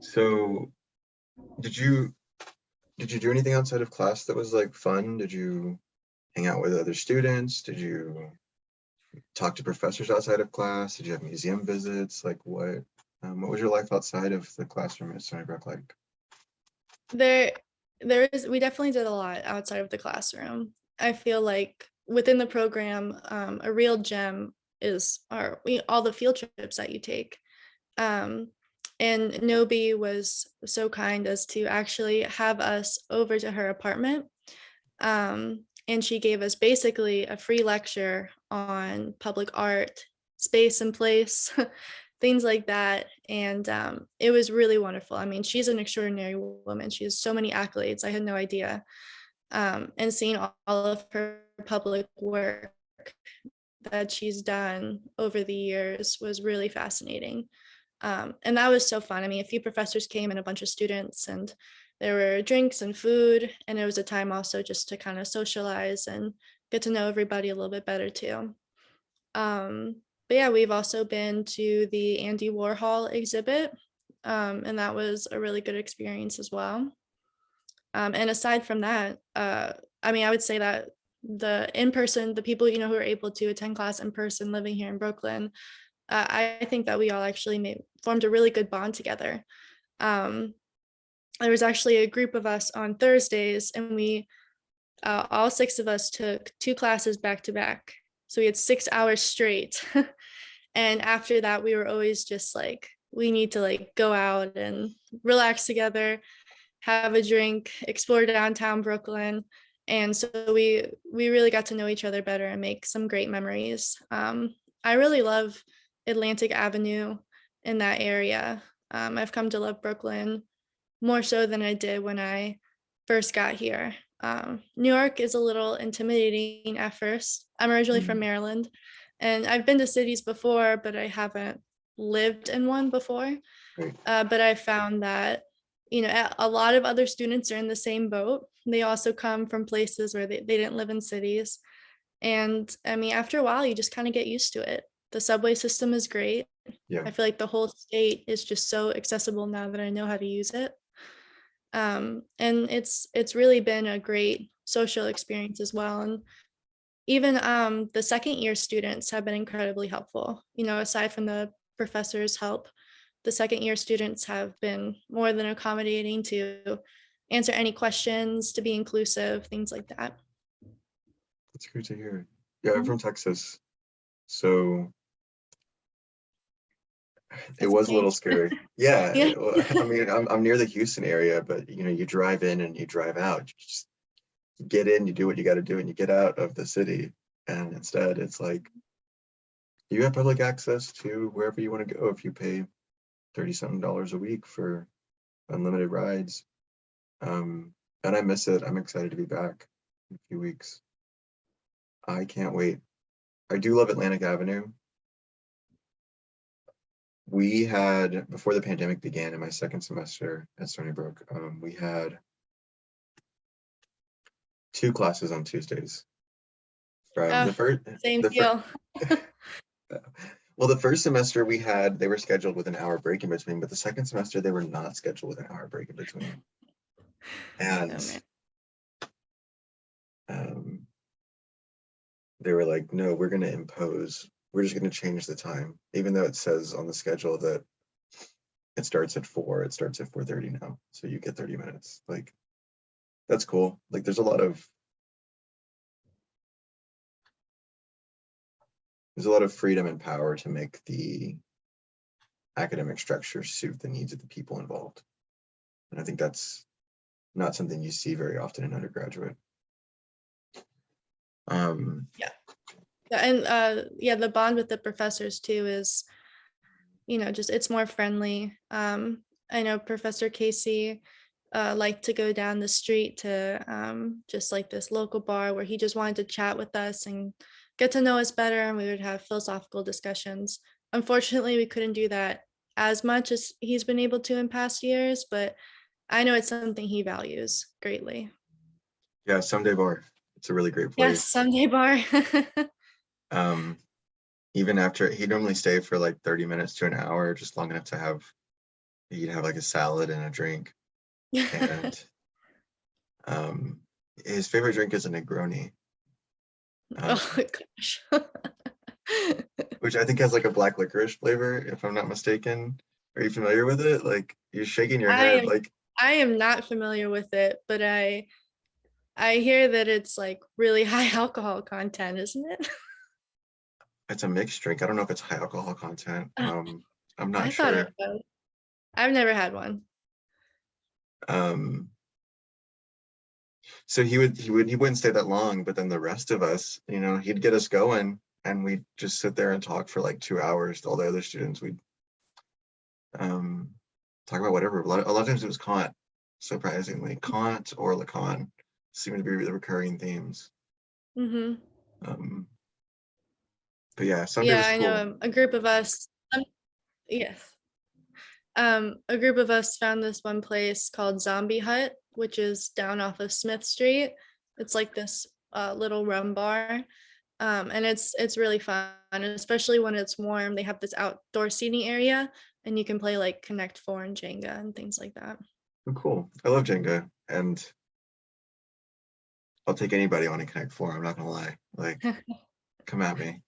So did you did you do anything outside of class that was like fun? Did you hang out with other students? Did you talk to professors outside of class? Did you have museum visits? Like what was your life outside of the classroom at Stony Brook like? There we definitely did a lot outside of the classroom. I feel like within the program, a real gem is all the field trips that you take. Um, and Nobi was so kind as to actually have us over to her apartment. And she gave us basically a free lecture on public art, space and place, things like that. And it was really wonderful. I mean, she's an extraordinary woman. She has so many accolades. I had no idea. And seeing all of her public work that she's done over the years was really fascinating. And that was so fun. I mean, a few professors came and a bunch of students, and there were drinks and food. And it was a time also just to kind of socialize and get to know everybody a little bit better too. But yeah, we've also been to the Andy Warhol exhibit, and that was a really good experience as well. And aside from that, I mean, I would say that the people who are able to attend class in person living here in Brooklyn, I think that we all actually formed a really good bond together. Um, there was actually a group of us on Thursdays, and we all six of us took two classes back to back. So we had 6 hours straight. And after that, we were always just like, we need to like go out and relax together, have a drink, explore downtown Brooklyn. And so we really got to know each other better and make some great memories. I really love Atlantic Avenue in that area. I've come to love Brooklyn more so than I did when I first got here. New York is a little intimidating at first. I'm originally from Mm, Maryland, and I've been to cities before, but I haven't lived in one before. great. But I found that, a lot of other students are in the same boat. They also come from places where they didn't live in cities. And I mean, after a while, you just kind of get used to it. The subway system is great. Yeah, I feel like the whole state is just so accessible now that I know how to use it. And it's really been a great social experience as well. And even the second year students have been incredibly helpful. Aside from the professors' help, the second year students have been more than accommodating to answer any questions, to be inclusive, things like that. that's great to hear. Yeah, I'm Mhm. from Texas, so it That's a was a little change. scary. Yeah, Yeah. I mean, I'm near the Houston area, but you drive in and you drive out. You just get in, you do what you got to do, and you get out of the city. And instead, it's like you have public access to wherever you want to go if you pay 30 something dollars a week for unlimited rides. And I miss it. I'm excited to be back in a few weeks. I can't wait. I do love Atlantic Avenue. We had, before the pandemic began in my second semester at Stony Brook, we had two classes on Tuesdays. From Oh, the first, same the first, deal. well, the first semester they were scheduled with an hour break in between, but the second semester they were not scheduled with an hour break in between. Oh And man. um, they were like, no, we're going to impose, we're just going to change the time, even though it says on the schedule that it starts at 4, it starts at 4:30 now. So you get 30 minutes. Like, that's cool. Like, there's a lot of freedom and power to make the academic structure suit the needs of the people involved. And I think that's not something you see very often in undergraduate. Yeah. Yeah, and yeah, the bond with the professors too is, just it's more friendly. I know Professor Casey liked to go down the street to just like this local bar where he just wanted to chat with us and get to know us better, and we would have philosophical discussions. Unfortunately, we couldn't do that as much as he's been able to in past years, but I know it's something he values greatly. Yeah, Someday Bar. It's a really great Yes, place. Sunday bar. Um, Even after he normally stay for like 30 minutes to an hour, just long enough to have He'd have like a salad and a drink, and his favorite drink is a Negroni, Oh um, gosh. which I think has like a black licorice flavor, if I'm not mistaken. Are you familiar with it? Like you're shaking your I head am like I am not familiar with it, but I hear that it's like really high alcohol content, isn't it? it's a mixed drink. I don't know if it's high alcohol content. Oh, I'm not I thought it sure. was. I've never had one. Um, so he wouldn't stay that long, but then the rest of us, he'd get us going and we'd just sit there and talk for like 2 hours. All the other students, we'd um talk about whatever. A lot of times it was Kant, surprisingly. Kant or Lacan seem to be the recurring themes. Hmm. Um, but yeah, Sunday Yeah, was I know cool. a group of us. Yes. A group of us found this one place called Zombie Hut, which is down off of Smith Street. It's like this little rum bar. And it's really fun, especially when it's warm. They have this outdoor seating area, and you can play like Connect Four and Jenga and things like that. Oh, cool. I love Jenga, and I'll take anybody on a Connect Four. I'm not gonna lie. Like, come at me.